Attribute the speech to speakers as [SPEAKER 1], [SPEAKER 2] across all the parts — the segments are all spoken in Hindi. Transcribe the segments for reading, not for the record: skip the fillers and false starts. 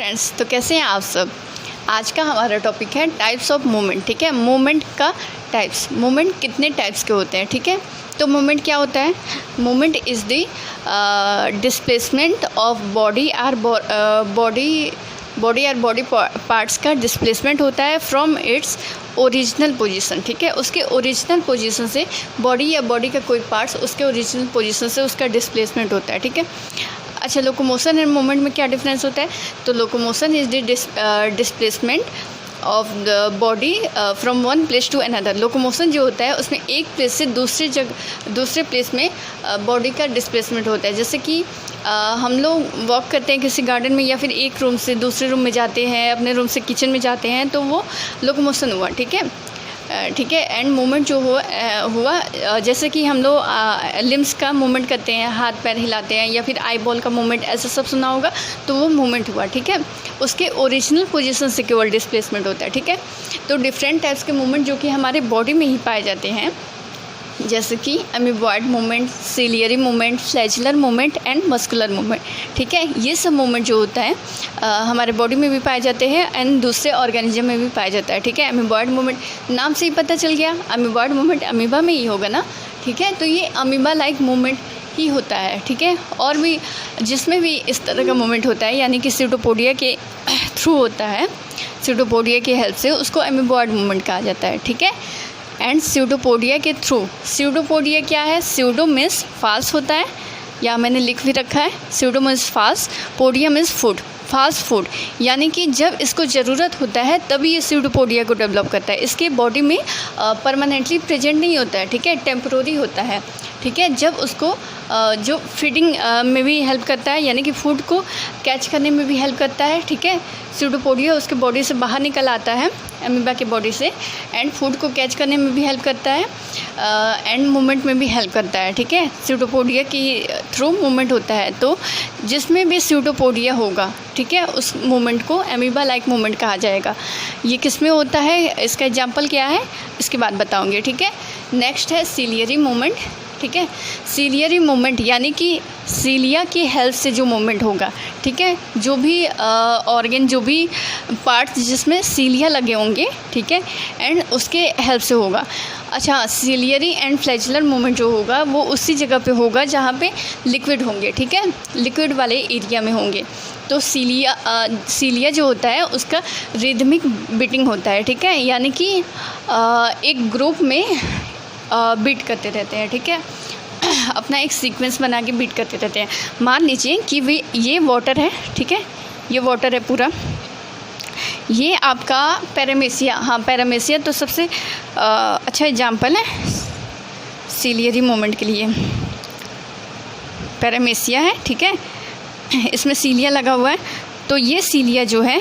[SPEAKER 1] फ्रेंड्स, तो कैसे हैं आप सब। आज का हमारा टॉपिक है टाइप्स ऑफ मूवमेंट। ठीक है, मूवमेंट का टाइप्स। मूवमेंट कितने टाइप्स के होते हैं। ठीक है, तो मूवमेंट क्या होता है। Movement is the displacement of body और बॉडी पार्ट्स का डिस्प्लेसमेंट होता है फ्रॉम इट्स ओरिजिनल पोजीशन। ठीक है, उसके ओरिजिनल पोजीशन से बॉडी या बॉडी का कोई पार्ट्स उसके ओरिजिनल पोजीशन से उसका डिस्प्लेसमेंट होता है। ठीक है, अच्छा, लोकोमोशन एंड मूवमेंट में क्या डिफरेंस होता है। तो locomotion is the displacement of the body from one place to another. Locomotion जो होता है उसमें एक प्लेस से दूसरे प्लेस में बॉडी का डिस्प्लेसमेंट होता है। जैसे कि हम लोग वॉक करते हैं किसी गार्डन में या फिर एक रूम से दूसरे रूम में जाते हैं, अपने रूम से किचन में जाते हैं, तो वो लोकोमोशन हुआ। ठीक है, ठीक है। एंड मूवमेंट जो हुआ जैसे कि हम लोग लिम्स का मूवमेंट करते हैं, हाथ पैर हिलाते हैं या फिर आई बॉल का मूवमेंट, ऐसा सब सुना होगा, तो वो मूवमेंट हुआ। ठीक है, उसके ओरिजिनल पोजीशन से केवल डिस्प्लेसमेंट होता है। ठीक है, तो डिफरेंट टाइप्स के मूवमेंट जो कि हमारे बॉडी में ही पाए जाते हैं, जैसे कि amoeboid movement, ciliary movement, flagellar movement and muscular movement. ठीक है, ये सब मूवमेंट जो होता है हमारे बॉडी में भी पाए जाते हैं एंड दूसरे ऑर्गेनिज्म में भी पाया जाता है। ठीक है, अमीबॉइड मूवमेंट नाम से ही पता चल गया, अमीबॉइड मूवमेंट अमीबा में ही होगा ना। ठीक है, तो ये अमीबा लाइक मूवमेंट ही होता है। ठीक है, और भी जिसमें भी इस तरह का मूवमेंट होता है, यानी कि सीटोपोडिया के थ्रू होता है, सीटोपोडिया की हेल्प से, उसको अमीबॉइड मूवमेंट कहा जाता है। ठीक है, एंड स्यूडोपोडिया के थ्रू। स्यूडोपोडिया क्या है। स्यूडो मीन्स फाल्स होता है, या मैंने लिख भी रखा है, pseudo means false, podia means food, fast food, यानी कि जब इसको ज़रूरत होता है तभी ये स्यूडोपोडिया को डेवलप करता है। इसके बॉडी में परमानेंटली प्रेजेंट नहीं होता है। ठीक है, टेम्परोरी होता है। ठीक है, जब उसको जो फीडिंग में भी हेल्प करता है, यानी कि फूड को कैच करने में भी हेल्प करता है। ठीक है, स्यूडोपोडिया उसके बॉडी से बाहर निकल आता है, अमीबा के बॉडी से, एंड फूड को कैच करने में भी हेल्प करता है एंड मूवमेंट में भी हेल्प करता है। ठीक है, स्यूडोपोडिया की थ्रू मूवमेंट होता है। तो जिसमें भी स्यूडोपोडिया होगा, ठीक है, उस मूवमेंट को अमीबा लाइक मूवमेंट कहा जाएगा। ये किस में होता है, इसका एग्जाम्पल क्या है, इसके बाद बताऊँगी। ठीक है, नेक्स्ट है सिलियरी मूवमेंट। ठीक है, सिलियरी मूवमेंट यानी कि सीलिया की हेल्प से जो मूवमेंट होगा। ठीक है, जो भी ऑर्गन, जो भी पार्ट्स जिसमें सीलिया लगे होंगे, ठीक है, एंड उसके हेल्प से होगा। अच्छा, सिलियरी एंड फ्लैचुलर मूवमेंट जो होगा वो उसी जगह पे होगा जहाँ पे लिक्विड होंगे। ठीक है, लिक्विड वाले एरिया में होंगे। तो सीलिया जो होता है उसका रिदमिक बीटिंग होता है। ठीक है, यानी कि एक ग्रुप में बीट करते रहते हैं। ठीक है, अपना एक सीक्वेंस बना के बीट करते रहते हैं। मान लीजिए कि ये वाटर है। ठीक है, ये वाटर है पूरा, ये आपका पैरामेसिया। हाँ, पैरामेसिया तो सबसे अच्छा एग्जाम्पल है सिलियरी मूवमेंट के लिए। पैरामेसिया है, ठीक है, इसमें सीलिया लगा हुआ है। तो ये सीलिया जो है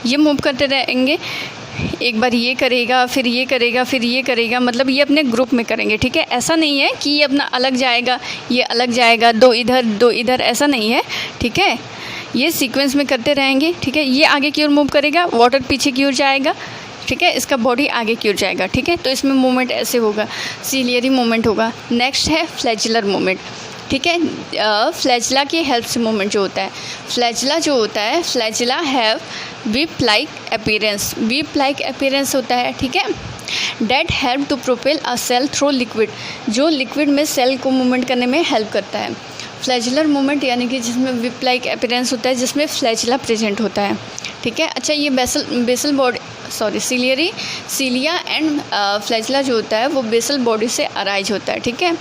[SPEAKER 1] ये मूव करते रहेंगे, एक बार ये करेगा, फिर ये करेगा, फिर ये करेगा, मतलब ये अपने ग्रुप में करेंगे। ठीक है, ऐसा नहीं है कि ये अपना अलग जाएगा, ये अलग जाएगा, दो इधर, ऐसा नहीं है। ठीक है, ये सीक्वेंस में करते रहेंगे। ठीक है, ये आगे की ओर मूव करेगा, वाटर पीछे की ओर जाएगा। ठीक है, इसका बॉडी आगे की ओर जाएगा। ठीक है, तो इसमें मूवमेंट ऐसे होगा, सिलियरी मूवमेंट होगा। नेक्स्ट है फ्लैचुलर मूवमेंट। ठीक है, फ्लैचुला की हेल्प से मूवमेंट जो होता है, फ्लैचुला जो होता है, flagella have whip like appearance. Whip like appearance होता है। ठीक है, that help to propel a cell through liquid, जो लिक्विड में सेल को मूवमेंट करने में हेल्प करता है। फ्लैचुलर मूवमेंट यानी कि जिसमें विप लाइक अपीयरेंस होता है, जिसमें फ्लैचुला प्रेजेंट होता है। ठीक है, अच्छा, ये basal body, sorry, cilia and flagella जो होता है वो बेसल बॉडी से अराइज होता है। ठीक है,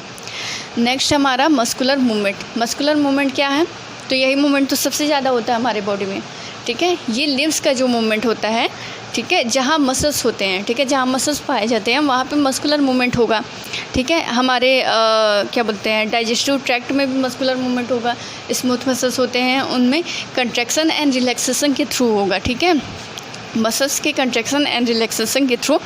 [SPEAKER 1] नेक्स्ट हमारा मस्कुलर मूवमेंट। मस्कुलर मूवमेंट क्या है, तो यही मूवमेंट तो सबसे ज़्यादा होता है हमारे बॉडी में। ठीक है, ये लिम्स का जो मूवमेंट होता है, ठीक है, जहाँ मसल्स होते हैं, ठीक है, जहाँ मसल्स पाए जाते हैं वहाँ पे मस्कुलर मूवमेंट होगा। ठीक है, हमारे क्या बोलते हैं, डाइजेस्टिव ट्रैक्ट में भी मस्कुलर मूवमेंट होगा। स्मूथ मसल्स होते हैं, उनमें कंट्रैक्शन एंड रिलैक्सेशन के थ्रू होगा। ठीक है, मसल्स के कंट्रैक्शन एंड रिलैक्सेशन के थ्रू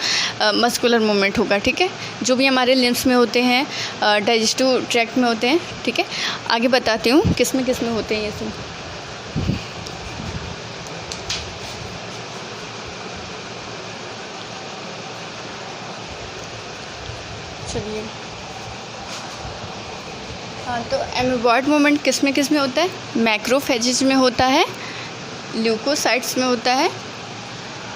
[SPEAKER 1] मस्कुलर मूवमेंट होगा। ठीक है, जो भी हमारे लिम्स में होते हैं, डाइजेस्टिव ट्रैक्ट में होते हैं। ठीक है, आगे बताती हूँ किस में होते हैं ये सब। चलिए, हाँ, तो एमीबॉइड मूवमेंट किस में होता है, मैक्रोफेजेज में होता है। ल्यूकोसाइट्स में होता है,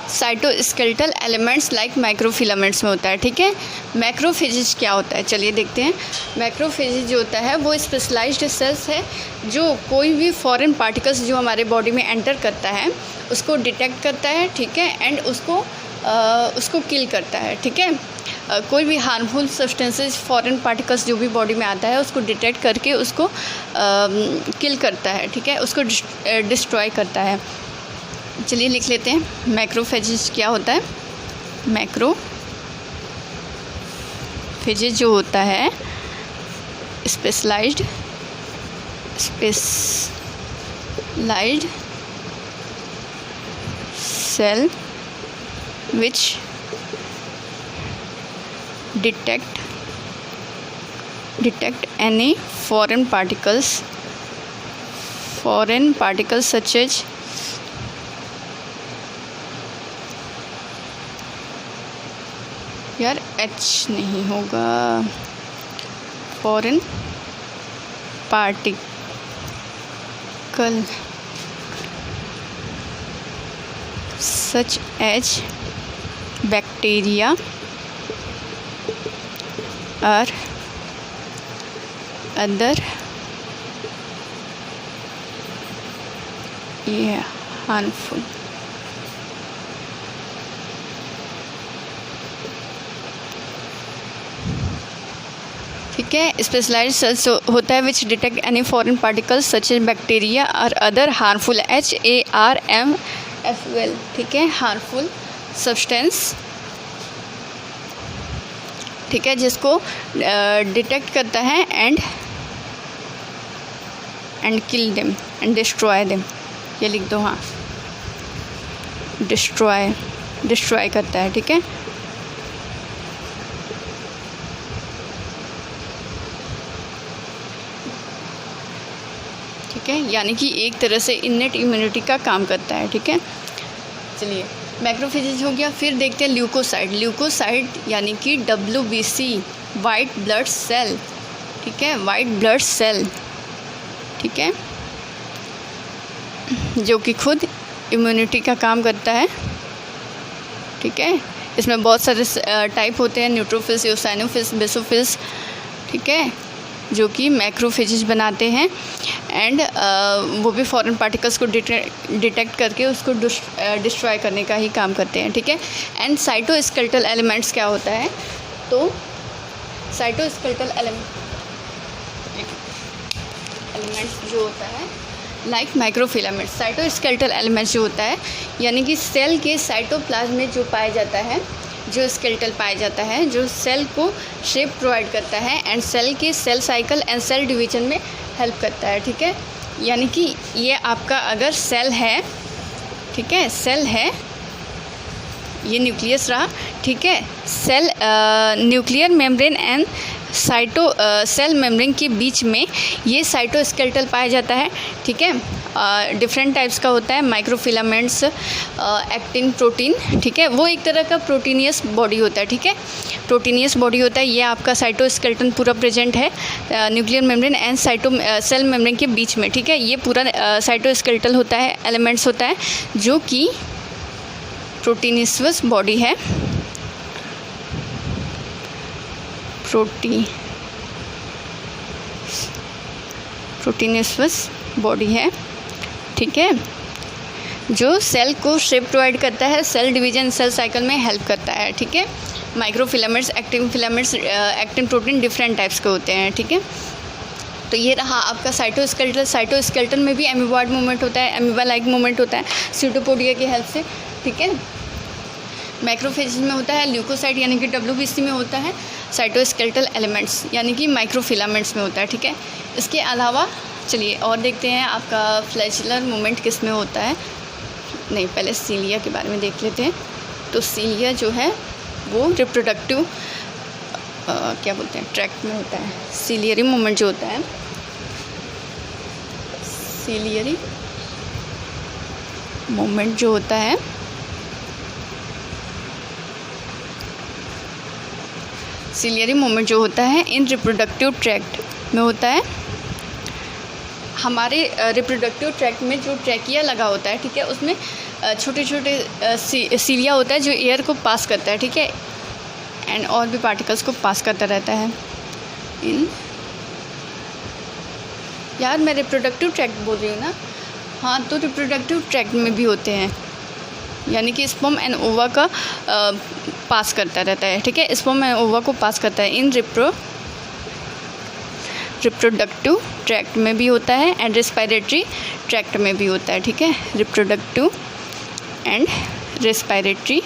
[SPEAKER 1] साइटोस्केलेटल एलिमेंट्स लाइक माइक्रोफिलामेंट्स में होता है, ठीक है। मैक्रोफेजेज क्या होता है, चलिए देखते हैं। मैक्रोफेजेज जो होता है वो स्पेशलाइज्ड सेल्स है जो कोई भी फॉरेन पार्टिकल्स जो हमारे बॉडी में एंटर करता है उसको डिटेक्ट करता है, ठीक है, एंड उसको किल करता है, ठीक है। कोई भी हार्मफुल सब्सटेंसेस फॉरेन पार्टिकल्स जो भी बॉडी में आता है उसको डिटेक्ट करके उसको किल करता है, ठीक है, उसको डिस्ट्रॉय करता है। चलिए लिख लेते हैं मैक्रोफेजेज क्या होता है। मैक्रोफेजेज जो होता है specialised cell which detect any foreign particles such as यार H नहीं होगा, foreign particle such as bacteria or other harmful ठीक है। स्पेशलाइज्ड सेल्स होता है which detect any foreign particles such as bacteria और अदर हार्मफुल HARMFUL, ठीक है, हार्मफुल सब्सटेंस, ठीक है, जिसको डिटेक्ट करता है and kill them and destroy them, ये लिख दो, हाँ, डिस्ट्रॉय करता है, ठीक है। ठीक है, यानी कि एक तरह से इनेट इम्यूनिटी का काम करता है, ठीक है। चलिए मैक्रोफेजेज हो गया, फिर देखते हैं ल्यूकोसाइट यानी कि WBC वाइट ब्लड सेल, ठीक है, वाइट ब्लड सेल, ठीक है, जो कि खुद इम्यूनिटी का काम करता है, ठीक है। इसमें बहुत सारे टाइप होते हैं, न्यूट्रोफिल्स, एओसिनोफिल्स, बेसोफिल्स, ठीक है, जो कि मैक्रोफेजेज बनाते हैं एंड वो भी फॉरेन पार्टिकल्स को डिटेक्ट करके उसको डिस्ट्रॉय करने का ही काम करते हैं, ठीक है। एंड साइटोस्केलेटल एलिमेंट्स क्या होता है, तो साइटोस्केलेटल एलिमेंट्स जो होता है लाइक माइक्रोफिलामेंट्स, साइटोस्केलेटल एलिमेंट्स जो होता है यानी कि सेल के साइटोप्लाज्म में जो पाया जाता है, जो स्केलेटल पाया जाता है, जो सेल को शेप प्रोवाइड करता है एंड सेल के cell cycle and cell division में हेल्प करता है, ठीक है। यानी कि ये आपका अगर सेल है, ठीक है, सेल है, ये न्यूक्लियस रहा, ठीक है, cell nuclear membrane and cell membrane के बीच में ये साइटोस्केलेटल पाया जाता है, ठीक है। डिफरेंट टाइप्स का होता है, माइक्रोफिलामेंट्स, एक्टिन, प्रोटीन, ठीक है, वो एक तरह का प्रोटीनियस बॉडी होता है, ठीक है, प्रोटीनियस बॉडी होता है। ये आपका साइटोस्केलेटन पूरा प्रेजेंट है nuclear membrane and cell membrane के बीच में, ठीक है। ये पूरा साइटोस्केलेटल होता है, एलिमेंट्स होता है जो कि प्रोटीनियस बॉडी है, प्रोटीनियस बॉडी है, ठीक है, जो सेल को शेप प्रोवाइड करता है, सेल डिवीजन, सेल साइकिल में हेल्प करता है, ठीक है। Microfilaments, actin filaments, actin protein different types के होते हैं, ठीक है। तो ये रहा आपका साइटोस्केलेटन में भी एमीबॉइड मूवमेंट होता है, एमीबा लाइक मूवमेंट होता है सीटोपोडिया की हेल्प से, ठीक है। मैक्रोफेज में होता है ल्यूकोसाइट यानी कि WBC में होता है साइटोस्केलेटल एलिमेंट्स यानी कि माइक्रोफिलामेंट्स में होता है, ठीक है। इसके अलावा चलिए और देखते हैं आपका फ्लैचुलर मूवमेंट किस में होता है। नहीं, पहले सीलिया के बारे में देख लेते हैं। तो सीलिया जो है वो रिप्रोडक्टिव क्या बोलते हैं ट्रैक्ट में होता है। सीलियरी मूवमेंट जो होता है, सीलियरी मूवमेंट जो होता है सीलियरी मूवमेंट जो होता है इन रिप्रोडक्टिव ट्रैक्ट में होता है, हमारे रिप्रोडक्टिव ट्रैक्ट में जो ट्रैकिया लगा होता है, ठीक है, उसमें छोटे छोटे सीलिया होता है जो एयर को पास करता है, ठीक है, एंड और भी पार्टिकल्स को पास करता रहता है इन। यार मैं रिप्रोडक्टिव ट्रैक्ट बोल रही हूँ ना, हाँ, तो रिप्रोडक्टिव ट्रैक्ट में भी होते हैं, यानी कि स्पर्म एंड ओवा का पास करता रहता है, ठीक है, स्पर्म एंड ओवा को पास करता है इन रिप्रोडक्टिव ट्रैक्ट में भी होता है एंड रेस्पिरेटरी ट्रैक्ट में भी होता है, ठीक है, रिप्रोडक्टिव एंड रेस्पिरेटरी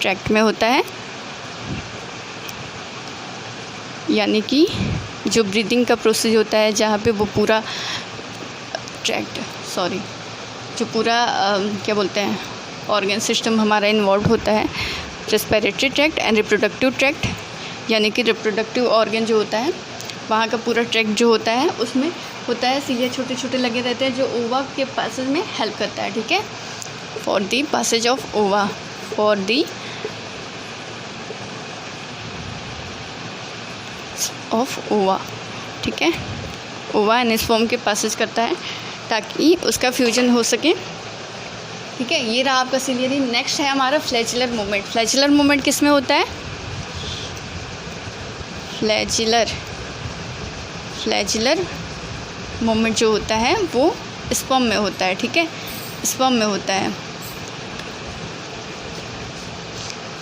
[SPEAKER 1] ट्रैक्ट में होता है, यानी कि जो ब्रीदिंग का प्रोसेस होता है, जहाँ पे वो पूरा जो पूरा क्या बोलते हैं ऑर्गन सिस्टम हमारा इन्वॉल्व होता है, respiratory tract and reproductive tract, यानी कि रिप्रोडक्टिव ऑर्गन जो होता है वहाँ का पूरा ट्रैक्ट जो होता है उसमें होता है सीलिया छोटे छोटे लगे रहते हैं जो ओवा के पासेज में हेल्प करता है, ठीक है, for the passage of ova, for the of ova, ठीक है, ओवा एंड स्पर्म के पासेज करता है ताकि उसका फ्यूजन हो सके, ठीक है। ये रहा आपका सिलियरी। नेक्स्ट है हमारा फ्लैचुलर मूवमेंट। फ्लैचुलर मूवमेंट किस में होता है? फ्लैचुलर मूवमेंट जो होता है वो स्पर्म में होता है, ठीक है, स्पर्म में होता है,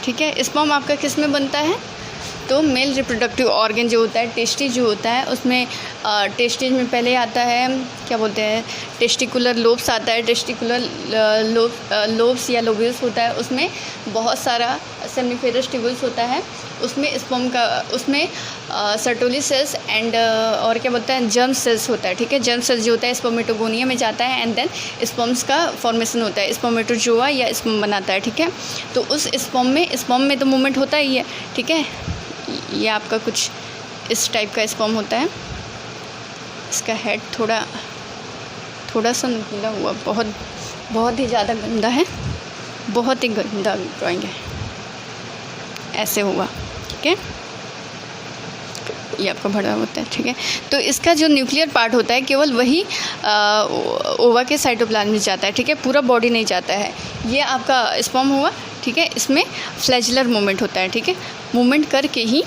[SPEAKER 1] ठीक है। स्पर्म आपका किस में बनता है? तो मेल रिप्रोडक्टिव ऑर्गन जो होता है, टेस्टिस जो होता है, उसमें टेस्टिस में पहले आता है क्या बोलते हैं टेस्टिकुलर लोब्स आता है, टेस्टिकुलर लोब्स या लोब्यूल्स होता है, उसमें बहुत सारा सेमिफेरस ट्यूब्यूल्स होता है, उसमें स्पर्म का, उसमें सर्टोली सेल्स एंड और क्या बोलते हैं जर्म सेल्स होता है, ठीक है। जर्म सेल्स जो होता है स्पर्मेटोगोनिया में जाता है एंड देन स्पर्म्स का फॉर्मेशन होता है, स्पर्मेटोजोआ या स्पर्म बनाता है, ठीक है। तो उस स्पर्म में तो मूवमेंट होता ही है, ठीक है। ये आपका कुछ इस टाइप का स्पर्म होता है, इसका हेड थोड़ा सा नुकीला हुआ, बहुत ही ज़्यादा गंदा है, बहुत ही गंदा ड्राइंग है, ऐसे हुआ, ठीक है। ये आपका भरा होता है, ठीक है। तो इसका जो न्यूक्लियर पार्ट होता है केवल वही ओवा के साइटोप्लाज्म में जाता है, ठीक है, पूरा बॉडी नहीं जाता है। ये आपका स्पर्म हुआ, ठीक है, इसमें फ्लैचुलर मूवमेंट होता है, ठीक है, मूवमेंट करके ही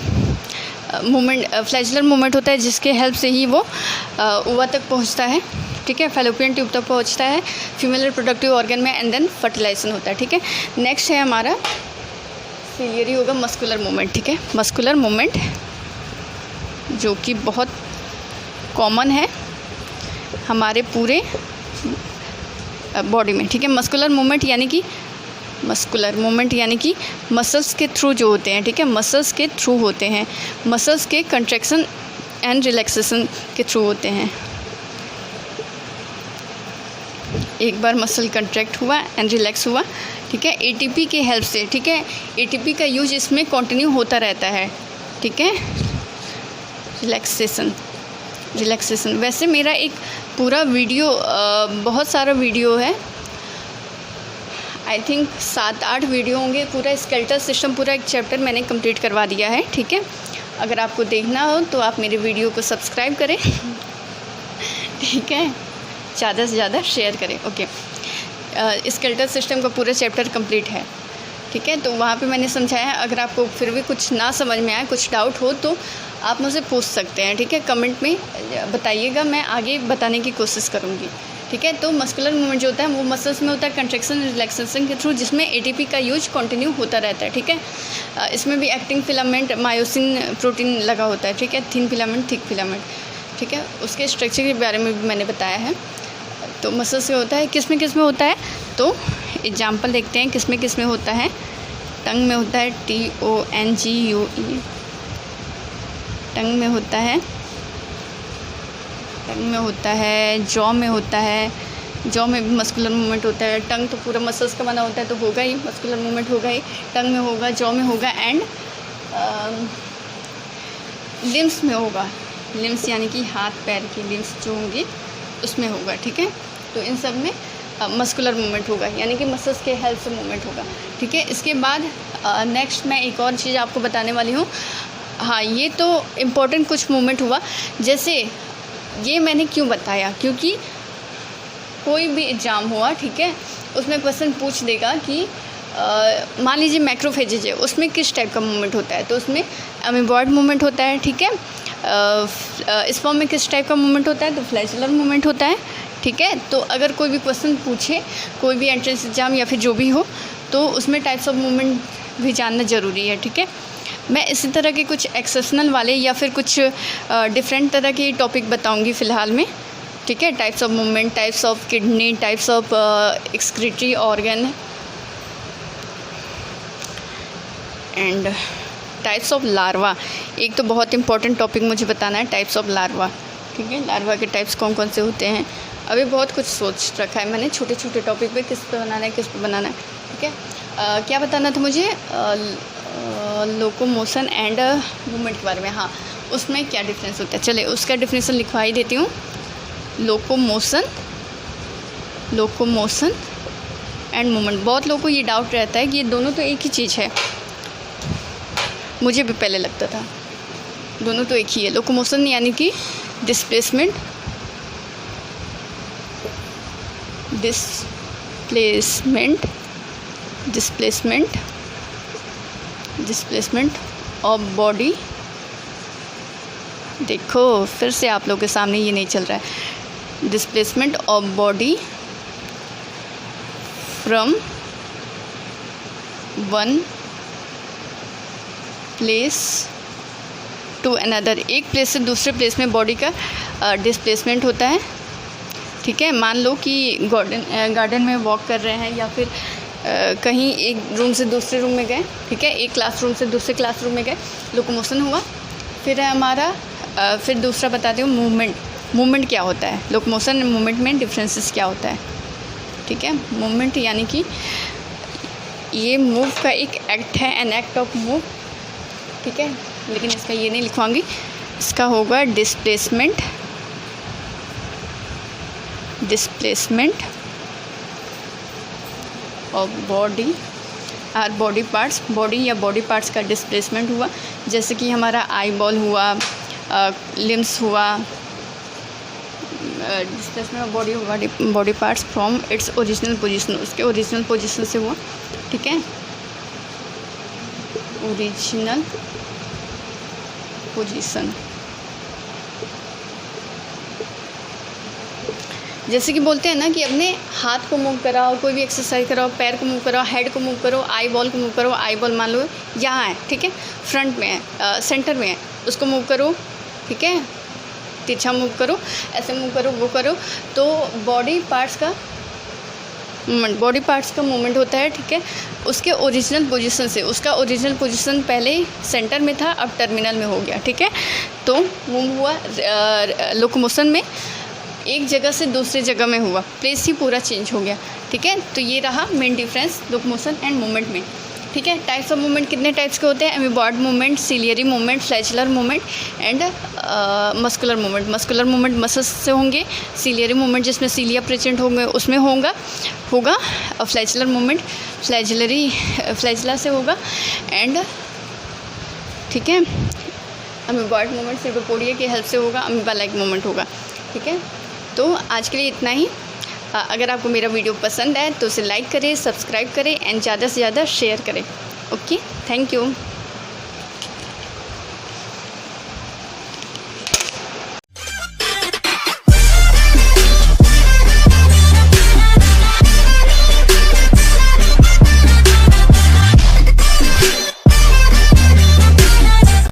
[SPEAKER 1] फ्लैचुलर मूवमेंट होता है जिसके हेल्प से ही वो ओवा तक पहुंचता है, ठीक है, फैलोपियन ट्यूब तक पहुंचता है फीमेल रिप्रोडक्टिव ऑर्गन में एंड देन फर्टिलाइजेशन होता है, ठीक है। नेक्स्ट है हमारा सिलियरी होगा मस्कुलर मूवमेंट, ठीक है, मस्कुलर मूवमेंट जो कि बहुत कॉमन है हमारे पूरे बॉडी में, ठीक है। मस्कुलर मूवमेंट यानी कि मसल्स के थ्रू जो होते हैं, ठीक है, मसल्स के थ्रू होते हैं, मसल्स के कंट्रैक्शन एंड रिलैक्सेशन के थ्रू होते हैं। एक बार मसल कंट्रैक्ट हुआ एंड रिलैक्स हुआ, ठीक है, एटीपी के हेल्प से, ठीक है, एटीपी का यूज इसमें कंटिन्यू होता रहता है, ठीक है। रिलैक्सेशन वैसे मेरा एक पूरा वीडियो बहुत सारा वीडियो है, आई थिंक 7-8 वीडियो होंगे, पूरा स्केलेटल सिस्टम पूरा एक चैप्टर मैंने कंप्लीट करवा दिया है, ठीक है। अगर आपको देखना हो तो आप मेरे वीडियो को सब्सक्राइब करें ठीक है, ज़्यादा से ज़्यादा शेयर करें, ओके। स्केलेटल सिस्टम का पूरा चैप्टर कंप्लीट है, ठीक है। तो वहाँ पे मैंने समझाया है, अगर आपको फिर भी कुछ ना समझ में आए, कुछ डाउट हो तो आप मुझसे पूछ सकते हैं, ठीक है, कमेंट में बताइएगा, मैं आगे बताने की कोशिश करूँगी, ठीक है। तो मस्कुलर मूवमेंट जो होता है वो मसल्स में होता है कंट्रैक्शन रिलैक्सेशन के थ्रू, जिसमें एटीपी का यूज कंटिन्यू होता रहता है, ठीक है। इसमें भी एक्टिंग फिलामेंट मायोसिन प्रोटीन लगा होता है, ठीक है, थिन फिलामेंट थिक फिलामेंट, ठीक है। उसके स्ट्रक्चर के बारे में भी मैंने बताया है। तो मसल्स में होता है, किस में होता है, तो एग्जाम्पल देखते हैं किस में होता है। टंग में होता है TONGUE, टंग में होता है, जॉ में होता है, जॉ में भी मस्कुलर मूवमेंट होता है। टंग तो पूरा मसल्स का बना होता है तो होगा ही, मस्कुलर मूवमेंट होगा ही, टंग में होगा, जॉ में होगा एंड लिम्स में होगा, लिम्स यानी कि हाथ पैर की लिम्स जो होंगी उसमें होगा, ठीक है। तो इन सब में मस्कुलर मूवमेंट होगा, यानी कि मसल्स के हेल्प से मूवमेंट होगा, ठीक है। इसके बाद नेक्स्ट मैं एक और चीज़ आपको बताने वाली हूँ। हाँ, ये तो इम्पोर्टेंट कुछ मूवमेंट हुआ, जैसे ये मैंने क्यों बताया, क्योंकि कोई भी एग्ज़ाम हुआ, ठीक है, उसमें क्वेश्चन पूछ देगा कि मान लीजिए मैक्रोफेजेज है, उसमें किस टाइप का मूवमेंट होता है, तो उसमें अमीबॉयड मूवमेंट होता है, ठीक है। स्पर्म में किस टाइप का मूवमेंट होता है, तो फ्लैचुलर मूवमेंट होता है, ठीक है। तो अगर कोई भी क्वेश्चन पूछे, कोई भी एंट्रेंस एग्ज़ाम या फिर जो भी हो, तो उसमें टाइप्स ऑफ मूवमेंट भी जानना ज़रूरी है, ठीक है। मैं इसी तरह के कुछ एक्सेप्शनल वाले या फिर कुछ डिफरेंट तरह के टॉपिक बताऊंगी फ़िलहाल में, ठीक है। Types of movement, types of kidney, types of excretory organ and types of larva. एक तो बहुत इंपॉर्टेंट टॉपिक मुझे बताना है, टाइप्स ऑफ लार्वा, ठीक है। लार्वा के टाइप्स कौन कौन से होते हैं, अभी बहुत कुछ सोच रखा है मैंने, छोटे छोटे टॉपिक पे किस पे बनाना है, किस पे बनाना है, ठीक है। क्या बताना था मुझे, लोकोमोशन एंड मूवमेंट के बारे में। हाँ, उसमें क्या डिफरेंस होता है, चले उसका डिफिनेशन लिखवा ही देती हूँ। Locomotion and movement. बहुत लोगों को ये डाउट रहता है कि ये दोनों तो एक ही चीज़ है, मुझे भी पहले लगता था दोनों तो एक ही है। लोकोमोशन यानी कि डिस्प्लेसमेंट ऑफ बॉडी। देखो फिर से आप लोगों के सामने ये नहीं चल रहा है। Displacement of body from one place to another. एक प्लेस से दूसरे प्लेस में बॉडी का डिस्प्लेसमेंट होता है, ठीक है। मान लो कि गार्डन में वॉक कर रहे हैं या फिर कहीं एक रूम से दूसरे रूम में गए, ठीक है, एक क्लासरूम से दूसरे क्लासरूम में गए, लोकोमोशन हुआ। फिर है हमारा फिर दूसरा बताती हूँ मूवमेंट क्या होता है। लोकोमोशन एंड मूवमेंट में डिफरेंसेस क्या होता है, ठीक है। मूवमेंट यानी कि ये मूव का एक एक्ट है, एन एक्ट ऑफ मूव, ठीक है। लेकिन इसका ये नहीं लिखवाऊंगी, इसका होगा डिस्प्लेसमेंट ऑफ बॉडी और बॉडी पार्ट्स। बॉडी या बॉडी पार्ट्स का डिस्प्लेसमेंट हुआ, जैसे कि हमारा आई बॉल हुआ, लिम्स हुआ। डिस्प्लेसमेंट ऑफ बॉडी हुआ body parts from its original position, उसके ओरिजिनल पोजीशन से हुआ, ठीक है। ओरिजिनल पोजीशन, जैसे कि बोलते हैं ना कि अपने हाथ को मूव कराओ, कोई भी एक्सरसाइज कराओ, पैर को मूव कराओ, हेड को मूव करो, आई बॉल को मूव करो। आई बॉल मान लो यहाँ है, ठीक है, फ्रंट में है, सेंटर में है, उसको मूव करो, ठीक है, तिरछा मूव करो, ऐसे मूव करो, वो करो। तो बॉडी पार्ट्स का मूवमेंट होता है, ठीक है। उसके ओरिजिनल पोजीशन से, उसका ओरिजिनल पोजीशन पहले सेंटर में था, अब टर्मिनल में हो गया, ठीक है। तो मूव हुआ लोकोमोशन में, एक जगह से दूसरे जगह में हुआ, प्लेस ही पूरा चेंज हो गया, ठीक है। तो ये रहा main difference locomotion and movement में, ठीक है। टाइप्स ऑफ मूवमेंट कितने टाइप्स के होते हैं, amoeboid movement, ciliary movement, flagellar movement and muscular movement. Muscular movement muscles से होंगे, सिलियरी मूवमेंट जिसमें सीलिया प्रेजेंट होंगे उसमें होगा और फ्लैचुलर मूवमेंट फ्लैचुला से होगा एंड, ठीक है, अमीबॉयड मूवमेंट सिर्बोपोडिया की हेल्प से होगा, अमीबा लाइक मूवमेंट होगा, ठीक है। तो आज के लिए इतना ही। अगर आपको मेरा वीडियो पसंद है तो उसे लाइक करें, सब्सक्राइब करें एंड ज़्यादा से ज़्यादा शेयर करें। Okay, thank you.